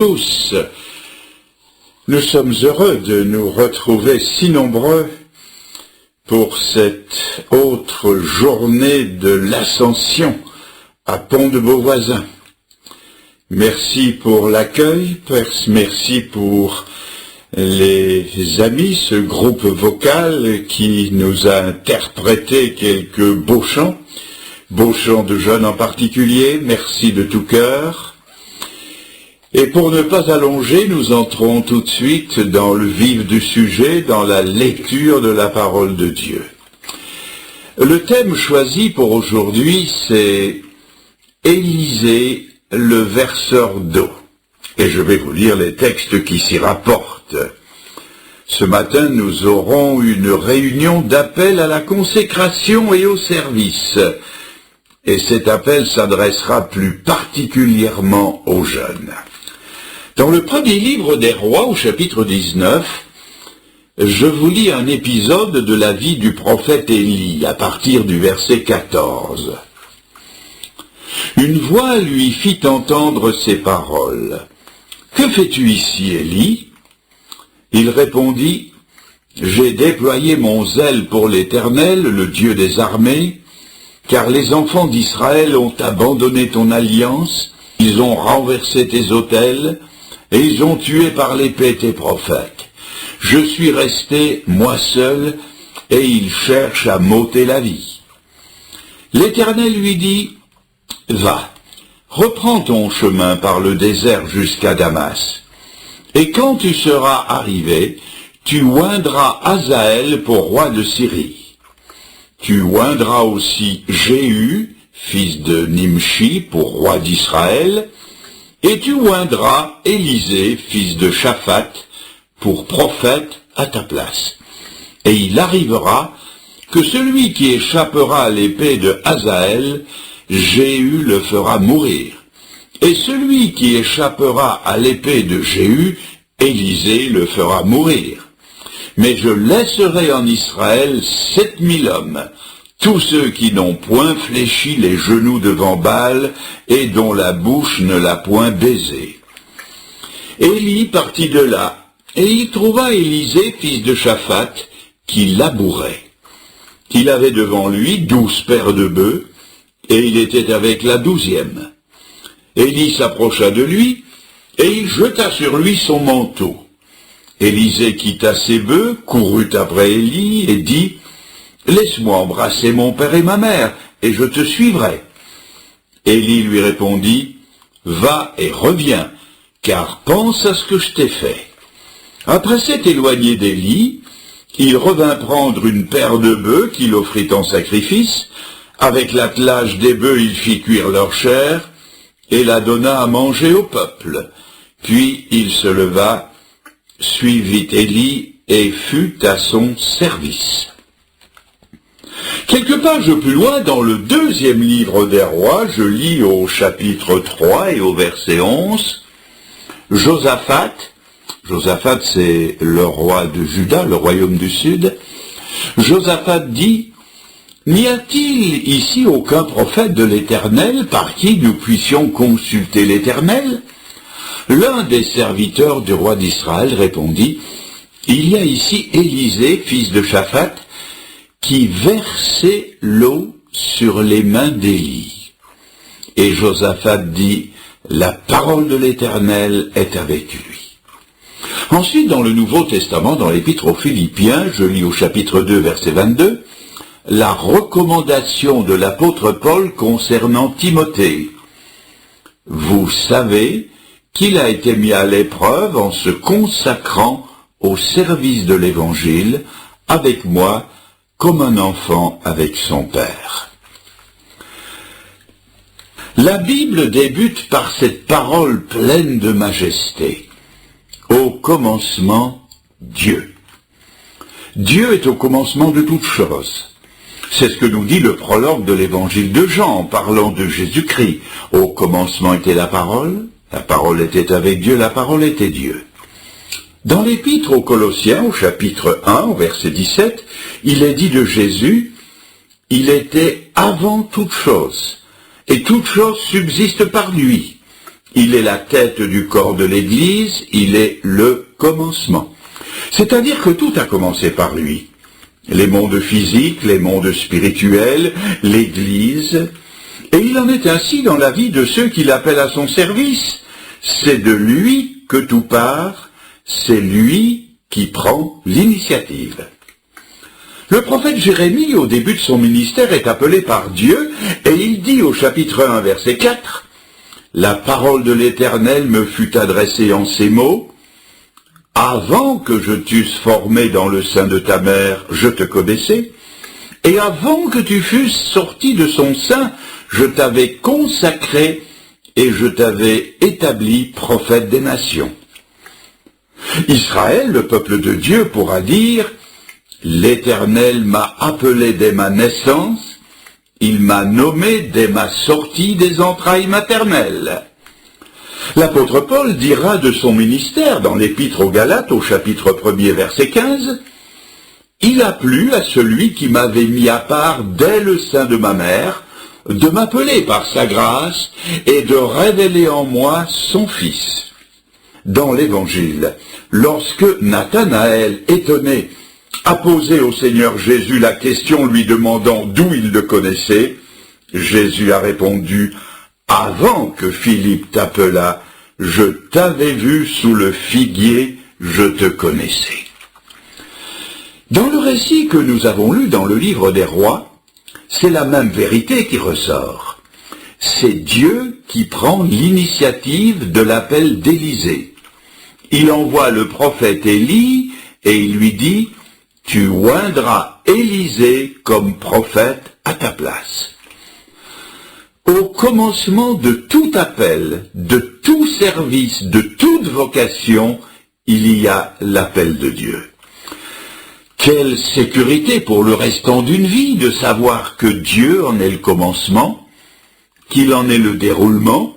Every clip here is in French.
Tous, nous sommes heureux de nous retrouver si nombreux pour cette autre journée de l'Ascension à Pont-de-Beauvoisin. Merci pour l'accueil, merci pour les amis, ce groupe vocal qui nous a interprété quelques beaux chants de jeunes en particulier, merci de tout cœur. Et pour ne pas allonger, nous entrons tout de suite dans le vif du sujet, dans la lecture de la parole de Dieu. Le thème choisi pour aujourd'hui, c'est Élisée, le verseur d'eau. Et je vais vous lire les textes qui s'y rapportent. Ce matin, nous aurons une réunion d'appel à la consécration et au service. Et cet appel s'adressera plus particulièrement aux jeunes. Dans le premier livre des Rois, au chapitre 19, je vous lis un épisode de la vie du prophète Élie, à partir du verset 14. Une voix lui fit entendre ces paroles. « Que fais-tu ici, Élie » Il répondit, « J'ai déployé mon zèle pour l'Éternel, le Dieu des armées, car les enfants d'Israël ont abandonné ton alliance, ils ont renversé tes autels, et ils ont tué par l'épée tes prophètes. Je suis resté, moi seul, et ils cherchent à m'ôter la vie. » L'Éternel lui dit, « Va, reprends ton chemin par le désert jusqu'à Damas, et quand tu seras arrivé, tu oindras Hazaël pour roi de Syrie. Tu oindras aussi Jéhu, fils de Nimshi, pour roi d'Israël, et tu oindras Élisée, fils de Shaphat, pour prophète à ta place. Et il arrivera que celui qui échappera à l'épée de Hazaël, Jéhu le fera mourir. Et celui qui échappera à l'épée de Jéhu, Élisée le fera mourir. Mais je laisserai en Israël 7000 hommes, tous ceux qui n'ont point fléchi les genoux devant Baal et dont la bouche ne l'a point baisé. » Élie partit de là, et il trouva Élisée, fils de Shaphat, qui labourait. Il avait devant lui 12 paires de bœufs, et il était avec la 12e. Élie s'approcha de lui, et il jeta sur lui son manteau. Élisée quitta ses bœufs, courut après Élie, et dit, « Laisse-moi embrasser mon père et ma mère, et je te suivrai. » Élie lui répondit, « Va et reviens, car pense à ce que je t'ai fait. » Après s'être éloigné d'Élie, il revint prendre une paire de bœufs qu'il offrit en sacrifice. Avec l'attelage des bœufs, il fit cuire leur chair, et la donna à manger au peuple. Puis il se leva, suivit Élie, et fut à son service. Quelques pages plus loin, dans le deuxième livre des Rois, je lis au chapitre 3 et au verset 11, Josaphat, c'est le roi de Juda, le royaume du Sud, Josaphat dit, « N'y a-t-il ici aucun prophète de l'Éternel par qui nous puissions consulter l'Éternel » L'un des serviteurs du roi d'Israël répondit, « Il y a ici Élisée, fils de Shaphat, qui versait l'eau sur les mains d'Élie. » Et Josaphat dit, « La parole de l'Éternel est avec lui. » Ensuite, dans le Nouveau Testament, dans l'Épître aux Philippiens, je lis au chapitre 2, verset 22, la recommandation de l'apôtre Paul concernant Timothée. « Vous savez qu'il a été mis à l'épreuve en se consacrant au service de l'Évangile avec moi, comme un enfant avec son père. » La Bible débute par cette parole pleine de majesté. Au commencement, Dieu. Dieu est au commencement de toutes choses. C'est ce que nous dit le prologue de l'évangile de Jean en parlant de Jésus-Christ. Au commencement était la parole était avec Dieu, la parole était Dieu. Dans l'épître aux Colossiens, au chapitre 1, au verset 17, il est dit de Jésus, « Il était avant toute chose, et toute chose subsiste par lui. Il est la tête du corps de l'Église, il est le commencement. C'est-à-dire que tout a commencé par lui. Les mondes physiques, les mondes spirituels, l'Église, et il en est ainsi dans la vie de ceux qu'il appelle à son service. C'est de lui que tout part, c'est lui qui prend l'initiative. Le prophète Jérémie, au début de son ministère, est appelé par Dieu, et il dit au chapitre 1, verset 4, « La parole de l'Éternel me fut adressée en ces mots, « Avant que je t'eusse formé dans le sein de ta mère, je te connaissais, et avant que tu fusses sorti de son sein, je t'avais consacré et je t'avais établi prophète des nations. » Israël, le peuple de Dieu, pourra dire « L'Éternel m'a appelé dès ma naissance, il m'a nommé dès ma sortie des entrailles maternelles. » L'apôtre Paul dira de son ministère dans l'Épître aux Galates au chapitre 1er verset 15 « Il a plu à celui qui m'avait mis à part dès le sein de ma mère, de m'appeler par sa grâce et de révéler en moi son Fils. » Dans l'Évangile, lorsque Nathanaël, étonné, a posé au Seigneur Jésus la question lui demandant d'où il le connaissait, Jésus a répondu « Avant que Philippe t'appelât, je t'avais vu sous le figuier, je te connaissais. » Dans le récit que nous avons lu dans le livre des Rois, c'est la même vérité qui ressort. C'est Dieu qui prend l'initiative de l'appel d'Élisée. Il envoie le prophète Élie et il lui dit « Tu oindras Élisée comme prophète à ta place. » Au commencement de tout appel, de tout service, de toute vocation, il y a l'appel de Dieu. Quelle sécurité pour le restant d'une vie de savoir que Dieu en est le commencement, qu'il en est le déroulement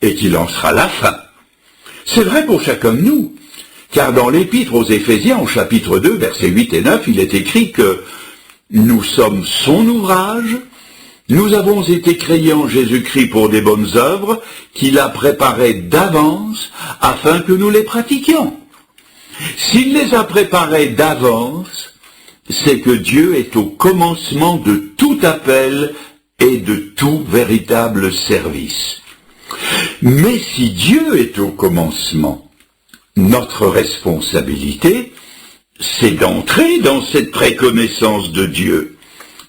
et qu'il en sera la fin. C'est vrai pour chacun de nous, car dans l'Épître aux Éphésiens, au chapitre 2, versets 8 et 9, il est écrit que nous sommes son ouvrage, nous avons été créés en Jésus-Christ pour des bonnes œuvres qu'il a préparées d'avance afin que nous les pratiquions. S'il les a préparées d'avance, c'est que Dieu est au commencement de tout appel et de tout véritable service. Mais si Dieu est au commencement, notre responsabilité, c'est d'entrer dans cette préconnaissance de Dieu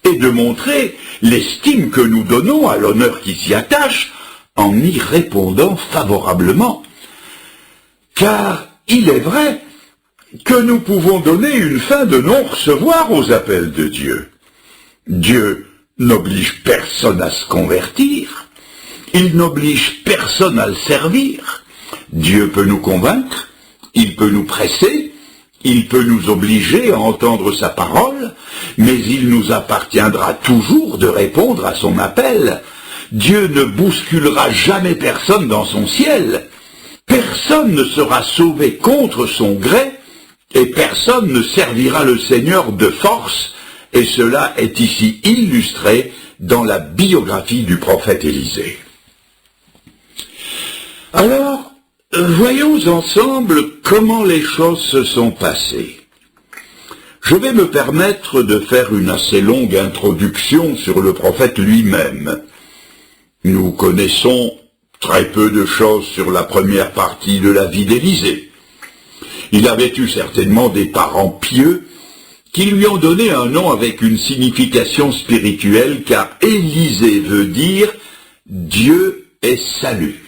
et de montrer l'estime que nous donnons à l'honneur qui s'y attache en y répondant favorablement. Car il est vrai que nous pouvons donner une fin de non-recevoir aux appels de Dieu. Dieu n'oblige personne à se convertir, il n'oblige personne à le servir. Dieu peut nous convaincre, il peut nous presser, il peut nous obliger à entendre sa parole, mais il nous appartiendra toujours de répondre à son appel. Dieu ne bousculera jamais personne dans son ciel. Personne ne sera sauvé contre son gré, et personne ne servira le Seigneur de force, et cela est ici illustré dans la biographie du prophète Élisée. Alors, voyons ensemble comment les choses se sont passées. Je vais me permettre de faire une assez longue introduction sur le prophète lui-même. Nous connaissons très peu de choses sur la première partie de la vie d'Élisée. Il avait eu certainement des parents pieux qui lui ont donné un nom avec une signification spirituelle, car Élisée veut dire « Dieu est salut ».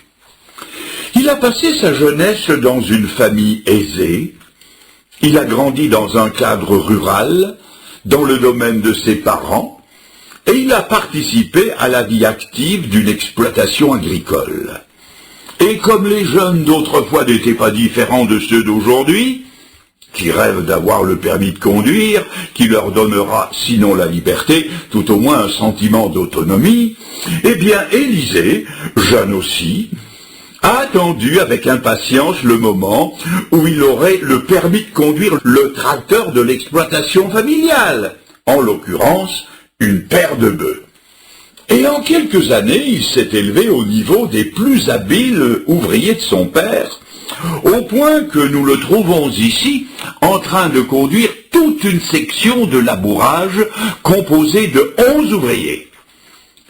Il a passé sa jeunesse dans une famille aisée, il a grandi dans un cadre rural, dans le domaine de ses parents, et il a participé à la vie active d'une exploitation agricole. Et comme les jeunes d'autrefois n'étaient pas différents de ceux d'aujourd'hui, qui rêvent d'avoir le permis de conduire, qui leur donnera, sinon la liberté, tout au moins un sentiment d'autonomie, eh bien Élisée, jeune aussi, a attendu avec impatience le moment où il aurait le permis de conduire le tracteur de l'exploitation familiale, en l'occurrence une paire de bœufs. Et en quelques années, il s'est élevé au niveau des plus habiles ouvriers de son père, au point que nous le trouvons ici en train de conduire toute une section de labourage composée de 11 ouvriers.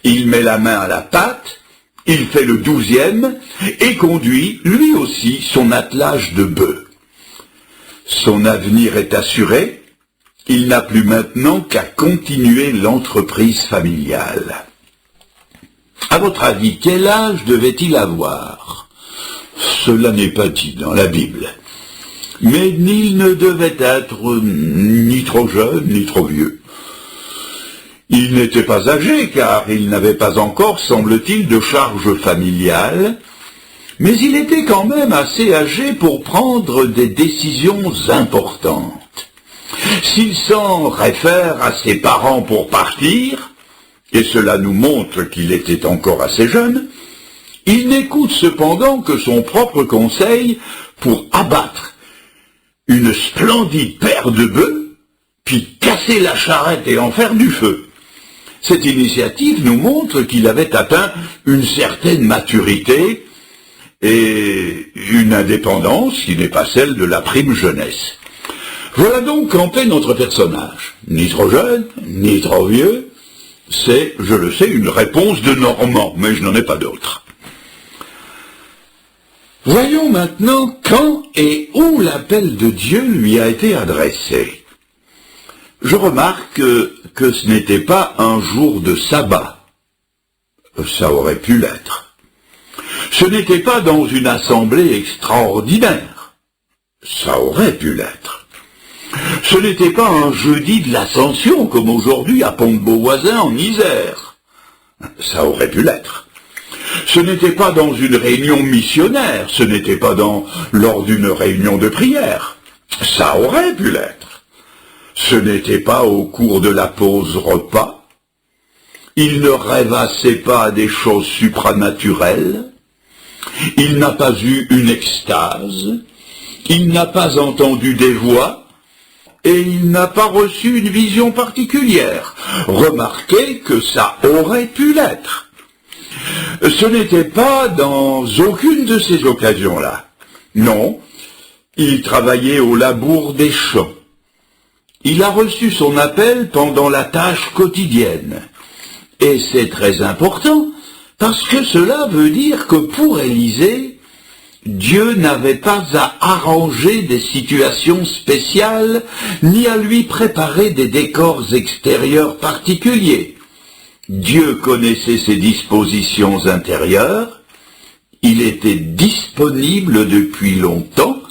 Il met la main à la pâte, il fait le 12e et conduit lui aussi son attelage de bœufs. Son avenir est assuré, il n'a plus maintenant qu'à continuer l'entreprise familiale. À votre avis, quel âge devait-il avoir? Cela n'est pas dit dans la Bible. Mais il ne devait être ni trop jeune, ni trop vieux. Il n'était pas âgé, car il n'avait pas encore, semble-t-il, de charge familiale, mais il était quand même assez âgé pour prendre des décisions importantes. S'il s'en réfère à ses parents pour partir, et cela nous montre qu'il était encore assez jeune, il n'écoute cependant que son propre conseil pour abattre une splendide paire de bœufs, puis casser la charrette et en faire du feu. Cette initiative nous montre qu'il avait atteint une certaine maturité et une indépendance qui n'est pas celle de la prime jeunesse. Voilà donc campé notre personnage. Ni trop jeune, ni trop vieux. C'est, je le sais, une réponse de Normand, mais je n'en ai pas d'autre. Voyons maintenant quand et où l'appel de Dieu lui a été adressé. Je remarque que ce n'était pas un jour de sabbat. Ça aurait pu l'être. Ce n'était pas dans une assemblée extraordinaire. Ça aurait pu l'être. Ce n'était pas un jeudi de l'Ascension, comme aujourd'hui à Pont-de-Beauvoisin en Isère. Ça aurait pu l'être. Ce n'était pas dans une réunion missionnaire, ce n'était pas lors d'une réunion de prière. Ça aurait pu l'être. Ce n'était pas au cours de la pause repas. Il ne rêvassait pas à des choses supranaturelles. Il n'a pas eu une extase. Il n'a pas entendu des voix. Et il n'a pas reçu une vision particulière. Remarquez que ça aurait pu l'être. Ce n'était pas dans aucune de ces occasions-là. Non, il travaillait au labour des champs. Il a reçu son appel pendant la tâche quotidienne. Et c'est très important, parce que cela veut dire que pour Élisée, Dieu n'avait pas à arranger des situations spéciales, ni à lui préparer des décors extérieurs particuliers. Dieu connaissait ses dispositions intérieures, il était disponible depuis longtemps,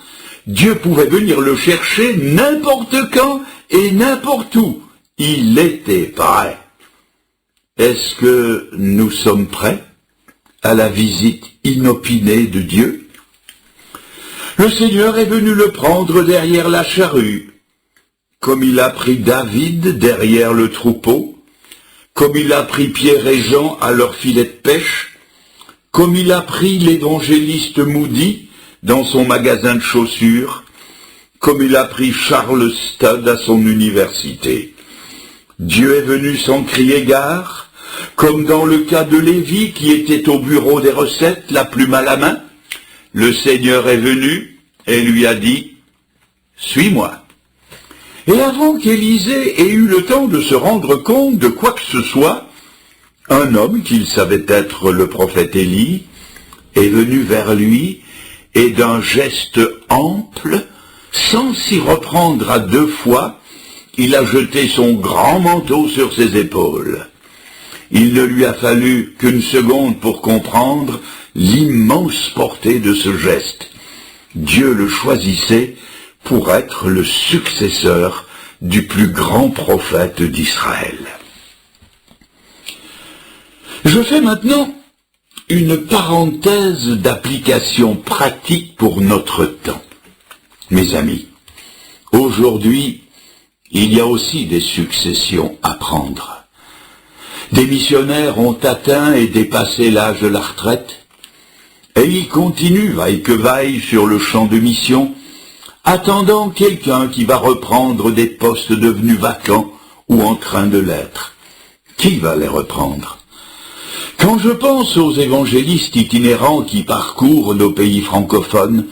Dieu pouvait venir le chercher n'importe quand et n'importe où. Il était prêt. Est-ce que nous sommes prêts à la visite inopinée de Dieu? Le Seigneur est venu le prendre derrière la charrue, comme il a pris David derrière le troupeau, comme il a pris Pierre et Jean à leur filet de pêche, comme il a pris l'évangéliste Moody dans son magasin de chaussures, comme il a pris Charles Studd à son université. Dieu est venu sans crier gare, comme dans le cas de Lévi qui était au bureau des recettes, la plume à la main. Le Seigneur est venu et lui a dit « Suis-moi ». Et avant qu'Élisée ait eu le temps de se rendre compte de quoi que ce soit, un homme qu'il savait être le prophète Élie est venu vers lui et d'un geste ample, sans s'y reprendre à 2 fois, il a jeté son grand manteau sur ses épaules. Il ne lui a fallu qu'une seconde pour comprendre l'immense portée de ce geste. Dieu le choisissait pour être le successeur du plus grand prophète d'Israël. Je fais maintenant une parenthèse d'application pratique pour notre temps. Mes amis, aujourd'hui, il y a aussi des successions à prendre. Des missionnaires ont atteint et dépassé l'âge de la retraite, et ils continuent, vaille que vaille, sur le champ de mission, attendant quelqu'un qui va reprendre des postes devenus vacants ou en train de l'être. Qui va les reprendre? Quand je pense aux évangélistes itinérants qui parcourent nos pays francophones,